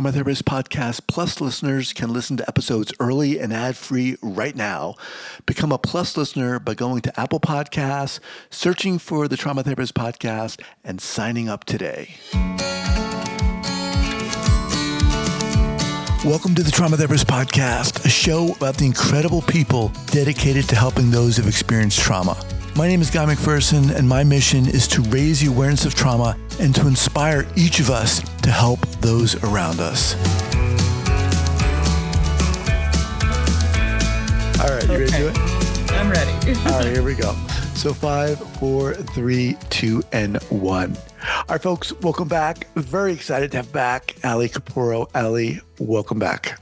Trauma Therapist Podcast Plus listeners can listen to episodes early and ad-free right now. Become a Plus listener by going to Apple Podcasts, searching for the Trauma Therapist Podcast, and signing up today. Welcome to the Trauma Therapist Podcast, a show about the incredible people dedicated to helping those who've experienced trauma. My name is Guy McPherson, and my mission is to raise the awareness of trauma and to inspire each of us to help those around us. All right, you ready to do it? I'm ready. All right, here we go. So 5, 4, 3, 2, and 1. All right, folks, welcome back. Very excited to have back Ali Capurro. Ali, welcome back.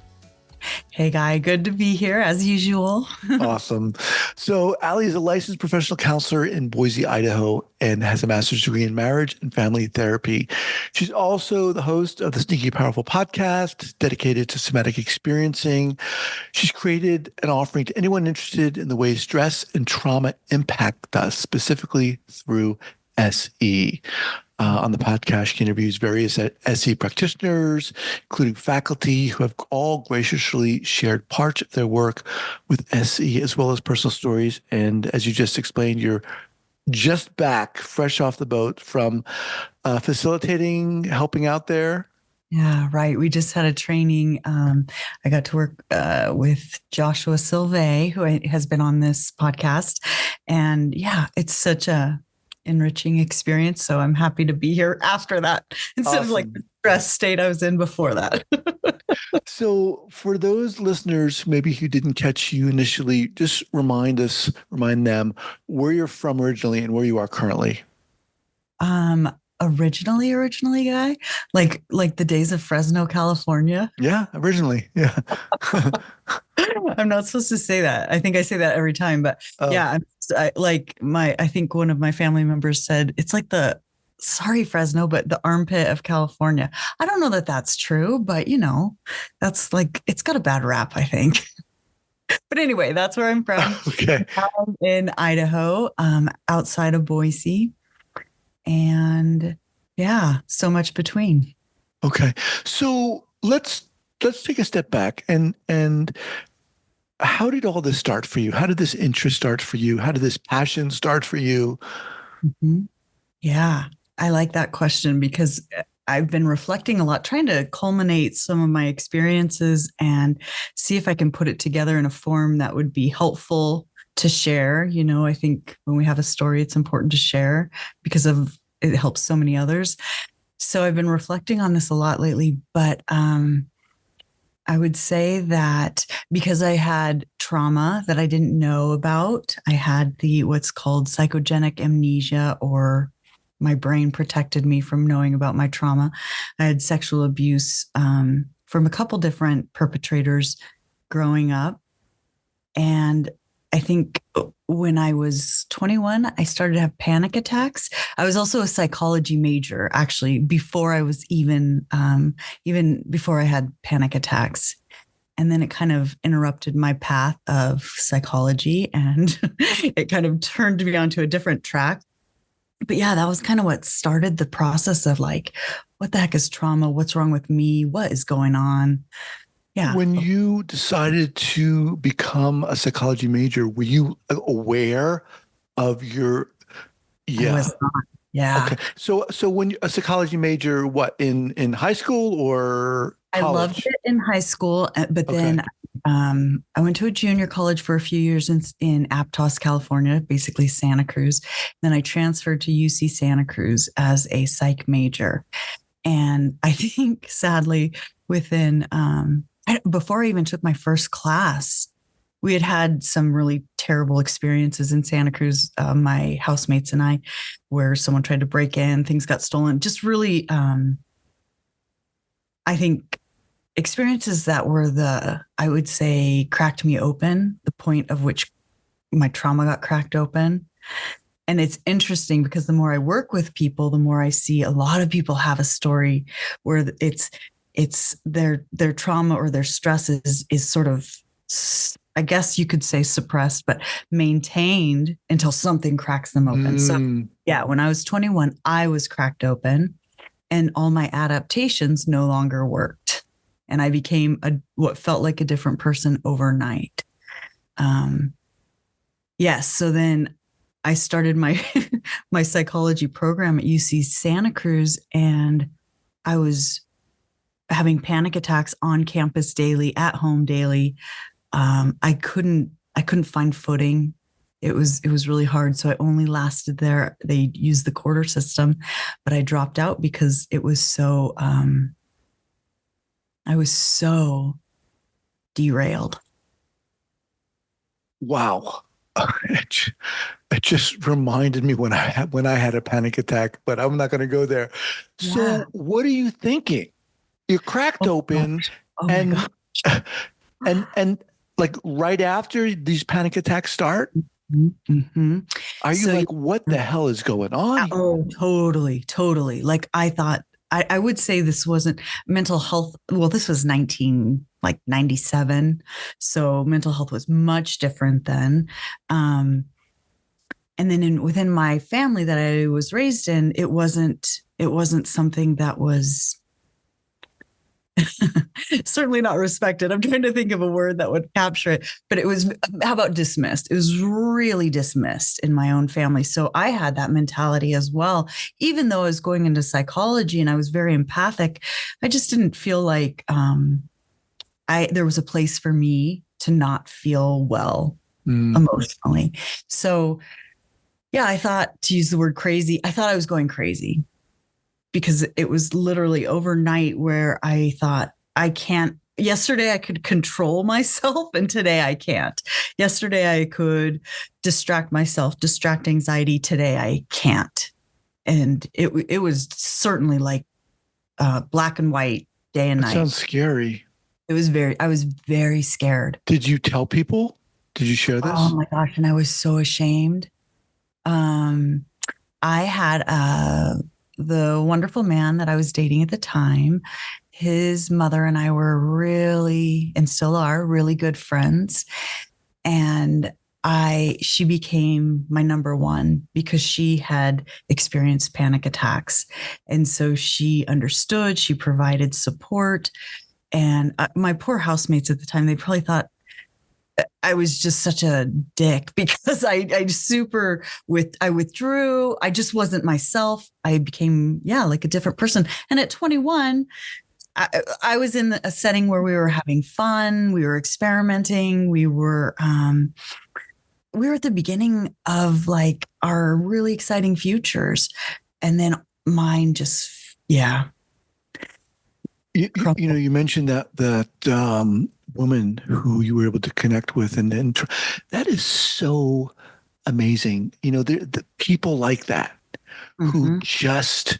Hey, Guy. Good to be here as usual. Awesome. So Ali is a licensed professional counselor in Boise, Idaho, and has a master's degree in marriage and family therapy. She's also the host of the Sneaky Powerful podcast dedicated to somatic experiencing. She's created an offering to anyone interested in the way stress and trauma impact us, specifically through SE. On the podcast, she interviews various SE practitioners, including faculty who have all graciously shared parts of their work with SE, as well as personal stories. And as you just explained, you're just back, fresh off the boat from facilitating, helping out there. Yeah, right. We just had a training. I got to work with Joshua Silve, who has been on this podcast. And yeah, it's such a enriching experience. So I'm happy to be here after that instead of like the stress state I was in before that. So for those listeners, maybe who didn't catch you initially, just remind them where you're from originally and where you are currently. Originally, Guy, like the days of Fresno, California. Yeah, originally. Yeah. I'm not supposed to say that. I think I say that every time, but yeah, I think one of my family members said, it's like sorry, Fresno, but the armpit of California. I don't know that that's true, but that's like, it's got a bad rap, I think. But anyway, that's where I'm from. Okay. I'm in Idaho, outside of Boise. And yeah, so much between. Okay. So let's take a step back and how did all this start for you? How did this interest start for you? How did this passion start for you? Mm-hmm. Yeah, I like that question because I've been reflecting a lot, trying to culminate some of my experiences and see if I can put it together in a form that would be helpful to share. I think when we have a story, it's important to share because it helps so many others. So I've been reflecting on this a lot lately, but I would say that because I had trauma that I didn't know about, I had what's called psychogenic amnesia, or my brain protected me from knowing about my trauma. I had sexual abuse from a couple different perpetrators growing up. And I think when I was 21, I started to have panic attacks. I was also a psychology major, actually, before I was even before I had panic attacks. And then it kind of interrupted my path of psychology and it kind of turned me onto a different track. But yeah, that was kind of what started the process of like, what the heck is trauma? What's wrong with me? What is going on? Yeah. When you decided to become a psychology major, were you aware of your? Yeah. I was not. Yeah. Okay. So when a psychology major, what in high school or college? I loved it in high school, but then I went to a junior college for a few years in Aptos, California, basically Santa Cruz. Then I transferred to UC Santa Cruz as a psych major, and I think sadly within before I even took my first class, we had some really terrible experiences in Santa Cruz, my housemates and I, where someone tried to break in, things got stolen. Just really, I think, experiences that were I would say, cracked me open, the point of which my trauma got cracked open. And it's interesting because the more I work with people, the more I see a lot of people have a story where it's their trauma or their stress is sort of, I guess you could say suppressed, but maintained until something cracks them open. So yeah, when I was 21, I was cracked open and all my adaptations no longer worked. and I became what felt like a different person overnight. Um, yes. So then I started my my psychology program at UC Santa Cruz, and I was having panic attacks on campus daily, at home daily. I couldn't find footing. It was really hard. So I only lasted there. They used the quarter system, but I dropped out because it was so I was so derailed. Wow. It just reminded me when I had a panic attack, but I'm not going to go there. Yeah. So, what are you thinking? You're cracked Oh open, gosh. Oh my and gosh. and like right after these panic attacks start, Mm-hmm. are you So yeah. like, what the hell is going on here? Oh, totally, totally. Like I thought, I would say this wasn't mental health. Well, this was 97. So mental health was much different then. Um, and then within my family that I was raised in, it wasn't something that was certainly not respected. I'm trying to think of a word that would capture it, but it was, how about dismissed? It was really dismissed in my own family. So I had that mentality as well. Even though I was going into psychology and I was very empathic, I just didn't feel like there was a place for me to not feel well Mm, emotionally. So yeah, I thought, to use the word crazy, I thought I was going crazy, because it was literally overnight where I thought, I can't. Yesterday I could control myself, and today I can't. Yesterday I could distract myself, distract anxiety. Today I can't. And it was certainly like black and white, day and that night. sounds scary. I was very scared. Did you tell people? Did you share Oh this? my gosh. And I was so ashamed. Um, I had the wonderful man that I was dating at the time. His mother and I were really, and still are, really good friends. And she became my number one because she had experienced panic attacks. And so she understood, she provided support. And my poor housemates at the time, they probably thought I was just such a dick because I withdrew. I just wasn't myself. I became, yeah, like a different person. And at 21, I was in a setting where we were having fun. We were experimenting. We were at the beginning of like our really exciting futures. And then mine just, yeah, You know, crumbled. you mentioned that woman who you were able to connect with, and then that is so amazing. You know, the people like that who Mm-hmm, just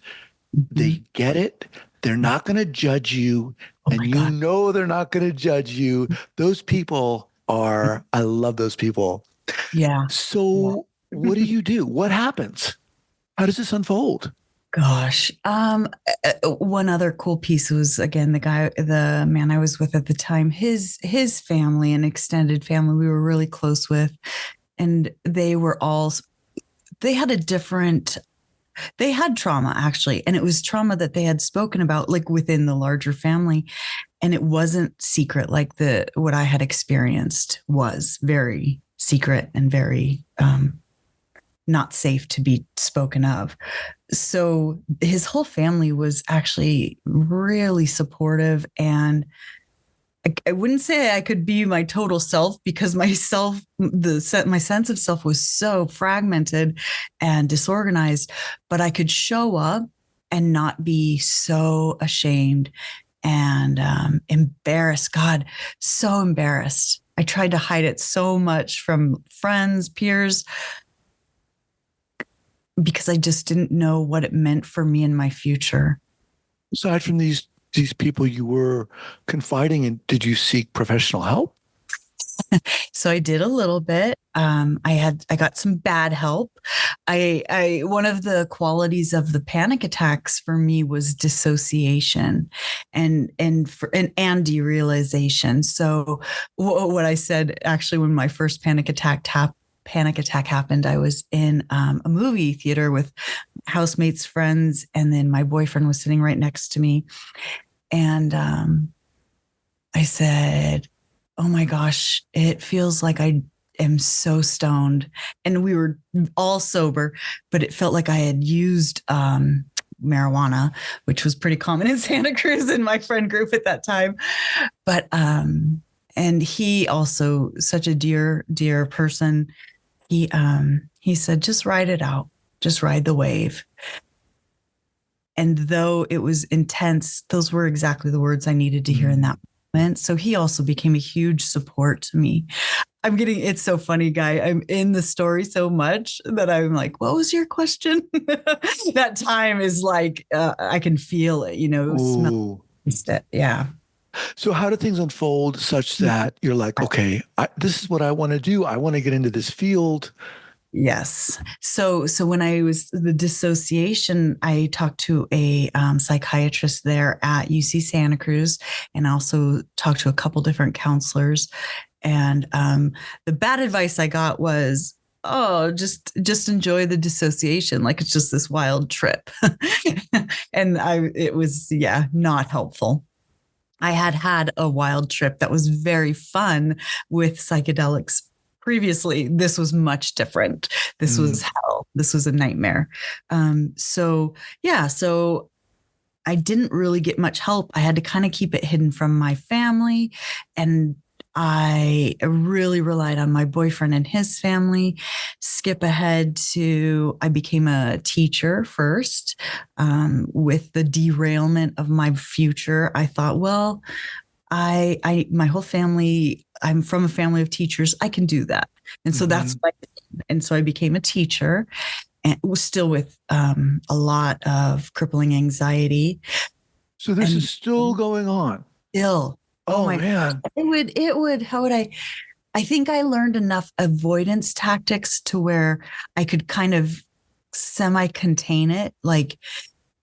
mm-hmm. they get it. They're not going to judge you, Oh and my you God. know they're not going to judge you. Those people are. I love those people. Yeah. Yeah. So, what do you do? What happens? How does this unfold? Gosh. One other cool piece was, again, the man I was with at the time, his family and extended family we were really close with. And they had a different, they had trauma actually. And it was trauma that they had spoken about like within the larger family. And it wasn't secret like what I had experienced was very secret and very not safe to be spoken of. So his whole family was actually really supportive, and I wouldn't say I could be my total self because my sense of self was so fragmented and disorganized, but I could show up and not be so ashamed and embarrassed. God, so embarrassed. I tried to hide it so much from friends, peers, because I just didn't know what it meant for me in my future. Aside from these people you were confiding in, did you seek professional help? So I did a little bit. I got some bad help. One of the qualities of the panic attacks for me was dissociation and derealization. So what I said actually when my first panic attack happened, I was in a movie theater with housemates, friends, and then my boyfriend was sitting right next to me. And I said, oh my gosh, it feels like I am so stoned. And we were all sober, but it felt like I had used marijuana, which was pretty common in Santa Cruz in my friend group at that time. But and he also such a dear person. He said, just ride it out, just ride the wave. And though it was intense, those were exactly the words I needed to hear in that moment. So he also became a huge support to me. It's so funny, Guy. I'm in the story so much that I'm like, what was your question? That time is like, I can feel it, smell it. Yeah. So how do things unfold such that you're like, okay, this is what I want to do. I want to get into this field. Yes. So when I was the dissociation, I talked to a psychiatrist there at UC Santa Cruz, and also talked to a couple different counselors. And the bad advice I got was, oh, just enjoy the dissociation, like it's just this wild trip. And it was, yeah, not helpful. I had a wild trip that was very fun with psychedelics previously. This was much different. This was hell. This was a nightmare. So I didn't really get much help. I had to kind of keep it hidden from my family, and I really relied on my boyfriend and his family. Skip ahead to I became a teacher first. With the derailment of my future, I thought, well, my whole family, I'm from a family of teachers. I can do that. And so that's what I did. And so I became a teacher, and was still with a lot of crippling anxiety. So this is still going on. Still. Oh my man. How would I think I learned enough avoidance tactics to where I could kind of semi contain it. Like,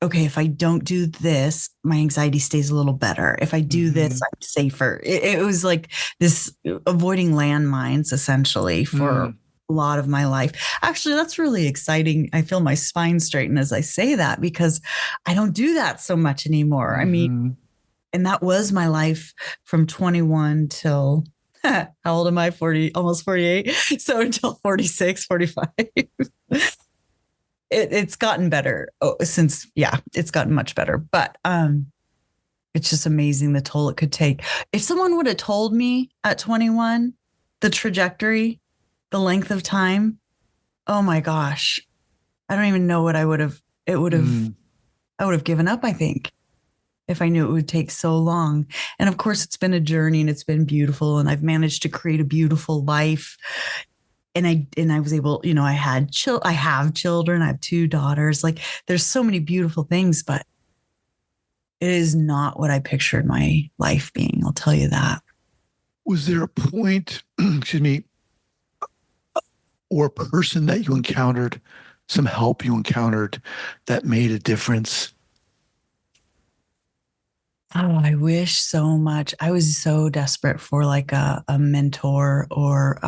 okay, if I don't do this, my anxiety stays a little better. If I do this, I'm safer. It was like this avoiding landmines essentially for a lot of my life. Actually, that's really exciting. I feel my spine straighten as I say that, because I don't do that so much anymore. I mean, and that was my life from 21 till how old am I? 40, almost 48. So until 46, 45. It's gotten better since, it's gotten much better. But it's just amazing the toll it could take. If someone would have told me at 21, the trajectory, the length of time, oh my gosh, I don't even know what I would have. I would have given up, I think, if I knew it would take so long. And of course, it's been a journey, and it's been beautiful, and I've managed to create a beautiful life. And I was able, I have children. I have 2 daughters. Like, there's so many beautiful things, but it is not what I pictured my life being. I'll tell you that. Was there a point, excuse me, or a person that you encountered, some help you encountered that made a difference? Oh, I wish so much. I was so desperate for like a mentor, or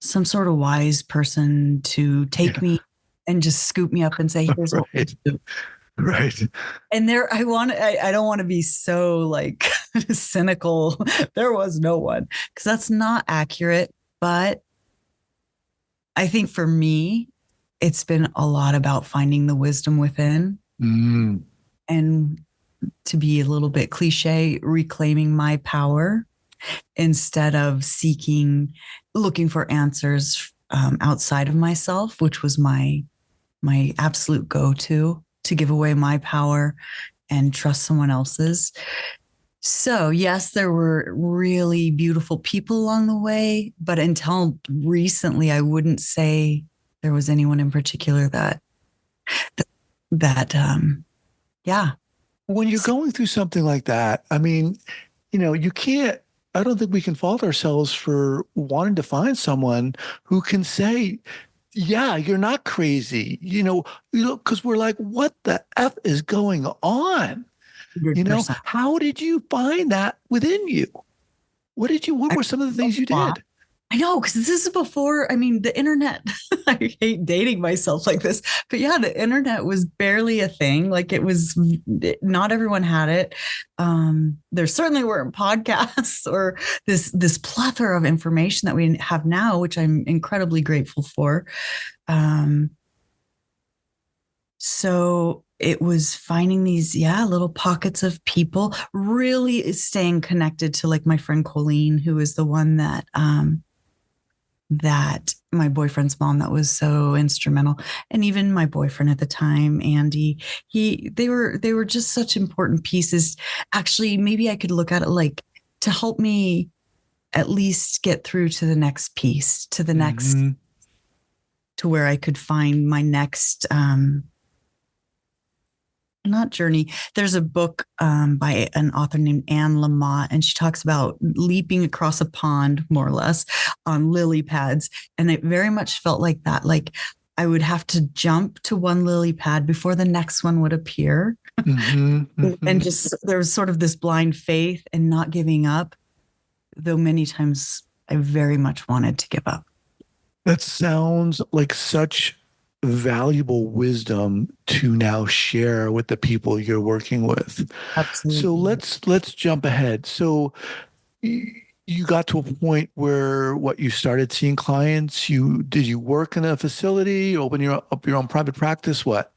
some sort of wise person to take me and just scoop me up and say, here's what we do. Right. And I don't want to be so like cynical. There was no one, because that's not accurate. But I think for me, it's been a lot about finding the wisdom within, and, to be a little bit cliche, reclaiming my power instead of looking for answers outside of myself, which was my absolute go-to, to give away my power and trust someone else's. So yes, there were really beautiful people along the way, but until recently, I wouldn't say there was anyone in particular that yeah. When you're going through something like that, I mean, you can't, I don't think we can fault ourselves for wanting to find someone who can say, yeah, you're not crazy, because we're like, what the F is going on? 100%. How did you find that within you? What were some of the things you did? I know, because this is before, I mean, the internet, I hate dating myself like this, but yeah, the internet was barely a thing. Like it was, not everyone had it. There certainly weren't podcasts or this plethora of information that we have now, which I'm incredibly grateful for. Um, so it was finding these, yeah, little pockets of people, really staying connected to like my friend Colleen, who is the one that my boyfriend's mom that was so instrumental, and even my boyfriend at the time, Andy, they were just such important pieces. Actually, maybe I could look at it like to help me at least get through to the next piece, to the next, Mm-hmm. to where I could find my next not journey. There's a book by an author named Anne Lamott, and she talks about leaping across a pond, more or less, on lily pads. And it very much felt like that. Like I would have to jump to one lily pad before the next one would appear. Mm-hmm. And Mm-hmm. just there was sort of this blind faith and not giving up, though many times I very much wanted to give up. That sounds like such valuable wisdom to now share with the people you're working with. So Absolutely. let's jump ahead. So you got to a point where what you started seeing clients. You did you work in a facility, open your own private practice? What?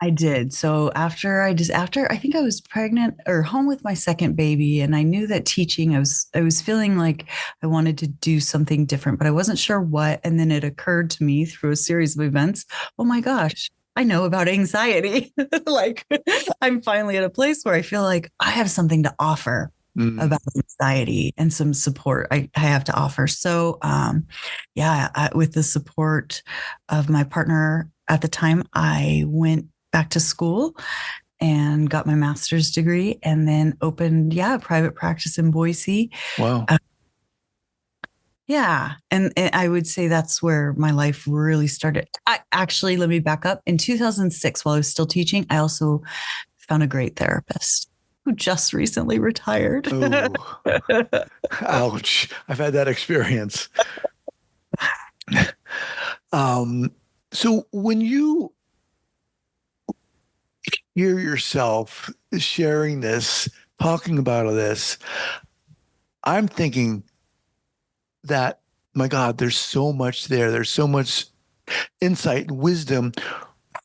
I did. So after I think I was pregnant or home with my second baby, and I knew that teaching, I was feeling like I wanted to do something different, but I wasn't sure what. And then it occurred to me through a series of events, oh my gosh, I know about anxiety. Like I'm finally at a place where I feel like I have something to offer Mm, about anxiety and some support I have to offer. So yeah, with the support of my partner at the time, I went back to school and got my master's degree and then opened, yeah, a private practice in Boise. wow. Uh, yeah. And I would say that's where my life really started. I actually, let me back up. In 2006, while I was still teaching, I also found a great therapist who just recently retired. Oh, ouch. I've had that experience. Um, so when you hear yourself sharing this, talking about this, I'm thinking that, my God, there's so much there. There's so much insight and wisdom.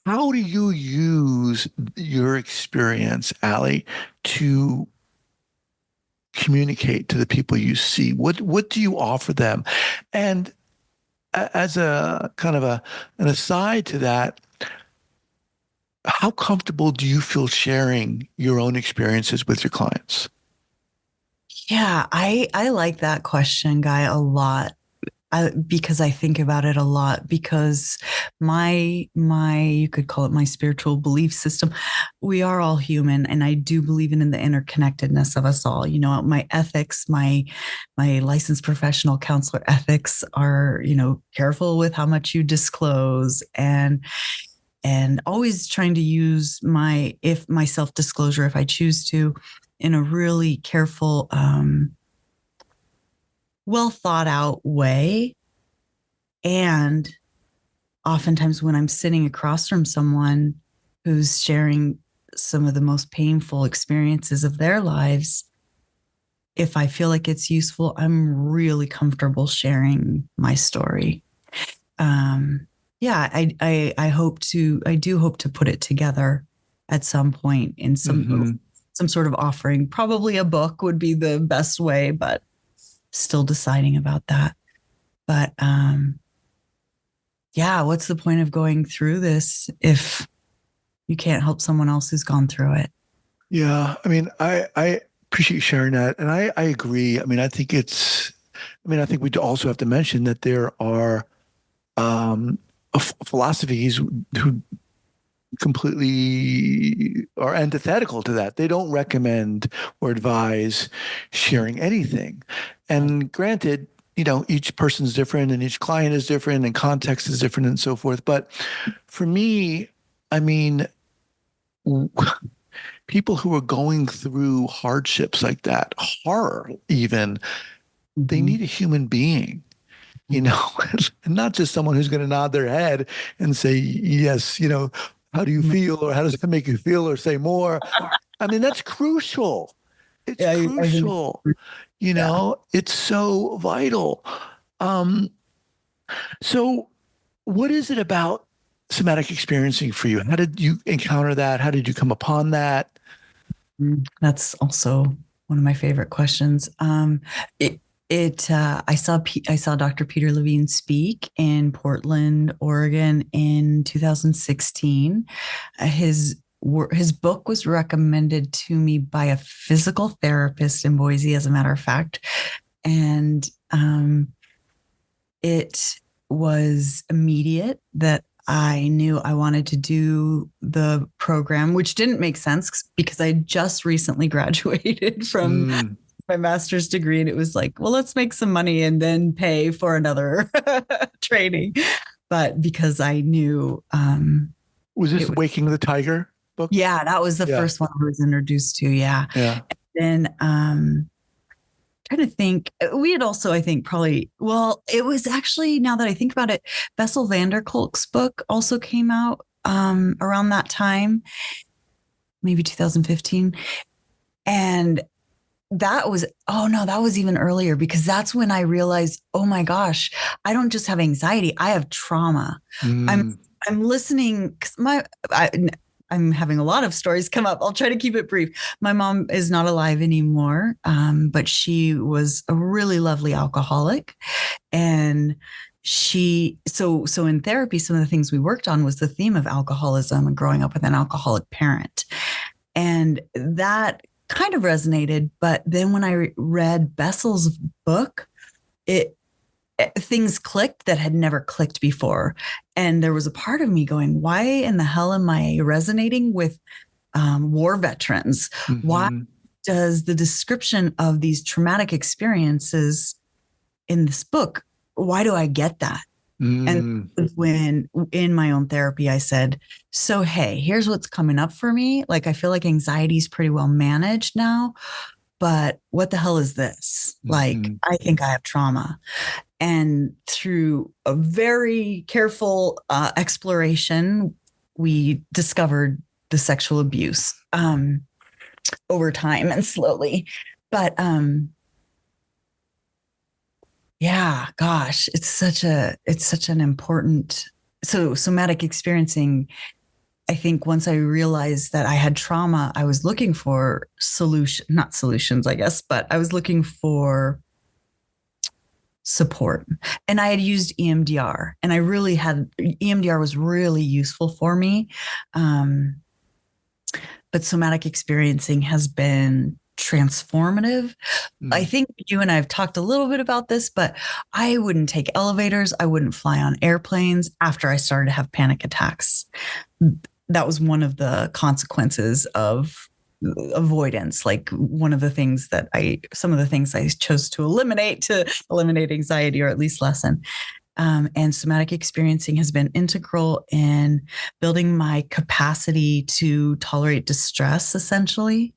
How do you use your experience, Ali, to communicate to the people you see? What do you offer them? And as a kind of an aside to that, how comfortable do you feel sharing your own experiences with your clients? Yeah, I like that question, Guy, a lot. Because I think about it a lot because my you could call it my spiritual belief system. We are all human, and I do believe in the interconnectedness of us all. You know, my ethics, my licensed professional counselor ethics are, careful with how much you disclose, and always trying to use my self disclosure if I choose to, in a really careful, well thought out way. And oftentimes, when I'm sitting across from someone who's sharing some of the most painful experiences of their lives, if I feel like it's useful, I'm really comfortable sharing my story. Yeah, I do hope to put it together at some point in Hmm. some sort of offering. Probably a book would be the best way, but still deciding about that. But yeah, what's the point of going through this if you can't help someone else who's gone through it? Yeah, I mean, I appreciate you sharing that, and I agree. I mean, I think we also have to mention that there are philosophies who completely are antithetical to that. They don't recommend or advise sharing anything. Right. And granted, each person's different and each client is different and context is different and so forth. But for me, I mean, people who are going through hardships like that, horror even, they Mm-hmm. need a human being. you know, and not just someone who's going to nod their head and say, yes, how do you feel? Or how does it make you feel? Or say more. I mean, that's crucial. It's Yeah, I think, crucial. yeah. It's so vital. Um, so what is it about somatic experiencing for you? How did you encounter that? How did you come upon that? That's also one of my favorite questions. It, I saw Dr. Peter Levine speak in Portland, Oregon in 2016. His book was recommended to me by a physical therapist in Boise, as a matter of fact, and it was immediate that I knew I wanted to do the program, which didn't make sense because I just recently graduated from Mm. my master's degree. And it was like, well, let's make some money and then pay for another training. But because I knew Was this it was, Waking the Tiger book? yeah, that was the Yeah. first one I was introduced to. Yeah. Yeah. Then trying to think, we had also, I think, probably, well, it was actually, now that I think about it, Bessel van der Kolk's book also came out around that time, maybe 2015. And that was, oh no, that was even earlier, because that's when I realized, oh my gosh, I don't just have anxiety, I have trauma. Mm. I'm listening because I'm having a lot of stories come up. I'll try to keep it brief. My mom is not alive anymore, but she was a really lovely alcoholic. And so in therapy, some of the things we worked on was the theme of alcoholism and growing up with an alcoholic parent. And that kind of resonated. But then when I read Bessel's book, it things clicked that had never clicked before. And there was a part of me going, why in the hell am I resonating with war veterans? Mm-hmm. Why does the description of these traumatic experiences in this book, why do I get that? And when in my own therapy, I said, so, hey, here's what's coming up for me. Like, I feel like anxiety is pretty well managed now, but what the hell is this? Like, I think I have trauma. And through a very careful exploration, we discovered the sexual abuse over time and slowly. But yeah, gosh, it's such an important, so somatic experiencing. I think once I realized that I had trauma, I was looking for not solutions, I guess, but I was looking for support. And I had used EMDR, and EMDR was really useful for me. But somatic experiencing has been transformative. I think you and I have talked a little bit about this, but I wouldn't take elevators. I wouldn't fly on airplanes after I started to have panic attacks. That was one of the consequences of avoidance. Like some of the things I chose to eliminate anxiety, or at least lessen. And somatic experiencing has been integral in building my capacity to tolerate distress, essentially,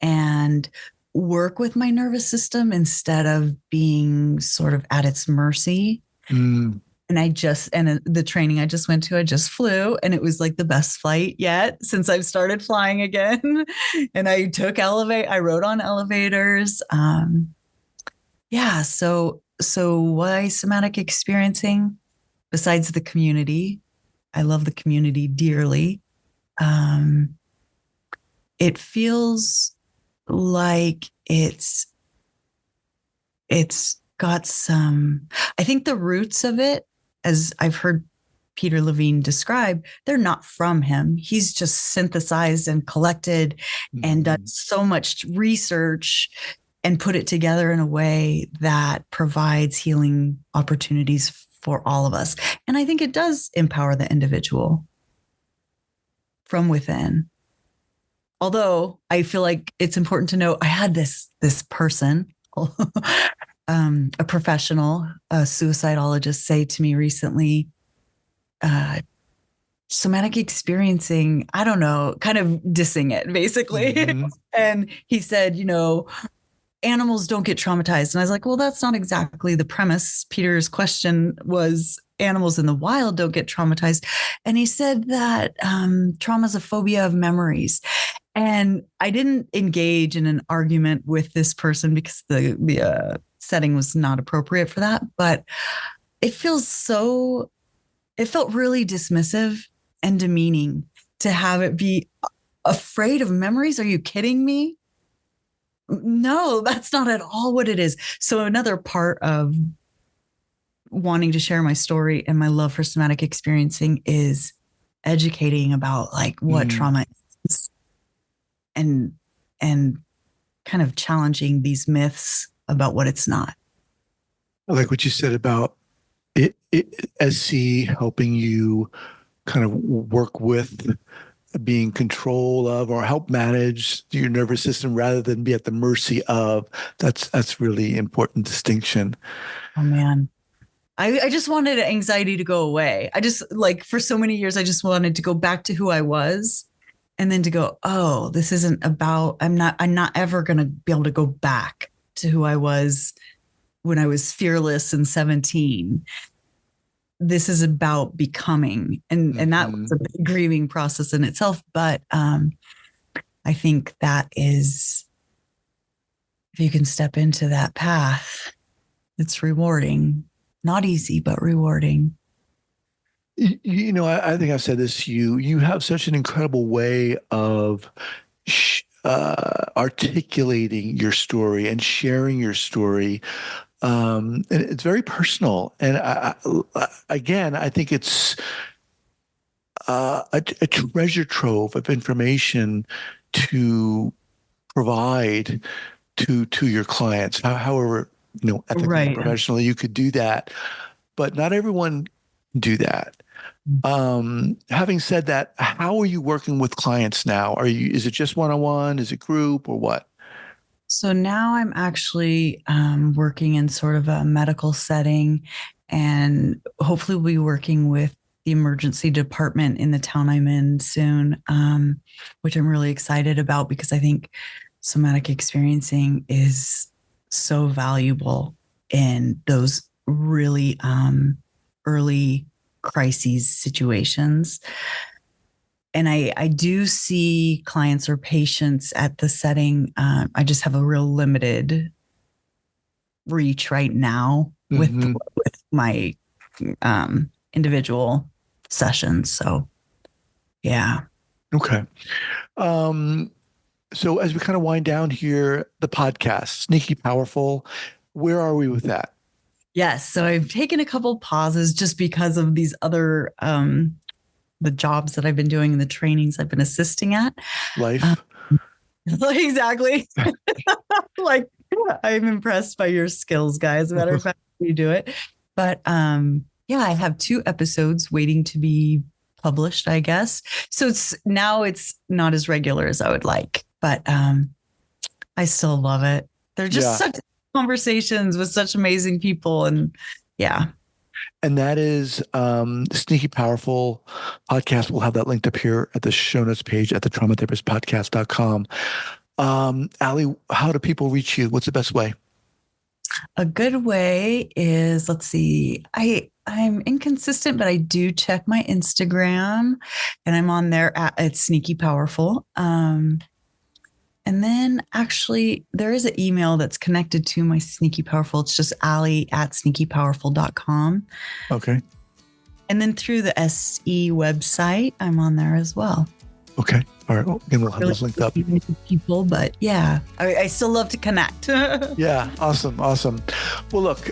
and work with my nervous system instead of being sort of at its mercy. And the training I just went to, I just flew, and it was like the best flight yet since I've started flying again. And I rode on elevators. Yeah. So why somatic experiencing? Besides the community, I love the community dearly. It feels like it's got some, I think the roots of it, as I've heard Peter Levine describe, they're not from him. He's just synthesized and collected and done so much research and put it together in a way that provides healing opportunities for all of us. And I think it does empower the individual from within. Although I feel like it's important to know, I had this person, a professional, a suicidologist, say to me recently, somatic experiencing, I don't know, kind of dissing it basically. And he said, animals don't get traumatized. And I was like, well, that's not exactly the premise. Peter's question was animals in the wild don't get traumatized. And he said that trauma is a phobia of memories. And I didn't engage in an argument with this person because the setting was not appropriate for that. But it felt really dismissive and demeaning to have it be afraid of memories. Are you kidding me? No, that's not at all what it is. So another part of wanting to share my story and my love for somatic experiencing is educating about like what trauma is and kind of challenging these myths about what it's not. I like what you said about SC helping you kind of work with being control of or help manage your nervous system rather than be at the mercy of. That's really important distinction. Oh man. I just wanted anxiety to go away. I just like for so many years, I just wanted to go back to who I was and then to go, oh, this isn't about, I'm not ever going to be able to go back to who I was when I was fearless and 17. This is about becoming. And that was a big grieving process in itself. But I think that is, if you can step into that path, it's rewarding. Not easy, but rewarding. You know, I think I've said this to you. You have such an incredible way of articulating your story and sharing your story. And it's very personal. And again, I think it's a treasure trove of information to provide to your clients, however, ethically and professionally you could do that. But not everyone can do that. Having said that, how are you working with clients now? Is it just one-on-one? Is it group or what? So now I'm actually working in sort of a medical setting, and hopefully we'll be working with the emergency department in the town I'm in soon, which I'm really excited about because I think somatic experiencing is so valuable in those really early crises situations. And I do see clients or patients at the setting. I just have a real limited reach right now with my individual sessions. So, yeah. Okay. So as we kind of wind down here, the podcast, Sneaky Powerful, where are we with that? Yes. So I've taken a couple pauses just because of these other the jobs that I've been doing and the trainings I've been assisting at. Life. Exactly. Like I'm impressed by your skills, guys. As a matter of fact, you do it. But yeah, I have 2 episodes waiting to be published, I guess. So it's not as regular as I would like, but I still love it. They're just such conversations with such amazing people. And yeah. And that is Sneaky Powerful podcast. We'll have that linked up here at the show notes page at the traumatherapistpodcast.com. Ali, how do people reach you? What's the best way? A good way is, let's see, I'm inconsistent, but I do check my Instagram and I'm on there at Sneaky Powerful. And then actually there is an email that's connected to my Sneaky Powerful. It's just ali@sneakypowerful.com. Okay. And then through the SE website, I'm on there as well. Okay. All right. Well, again, we'll have those linked up. People, but yeah, I still love to connect. Yeah. Awesome. Awesome. Well, look,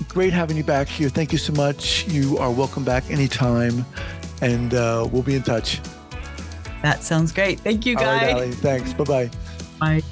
great having you back here. Thank you so much. You are welcome back anytime, and we'll be in touch. That sounds great. Thank you, guys. All right, Ali. Thanks. Bye-bye. Bye.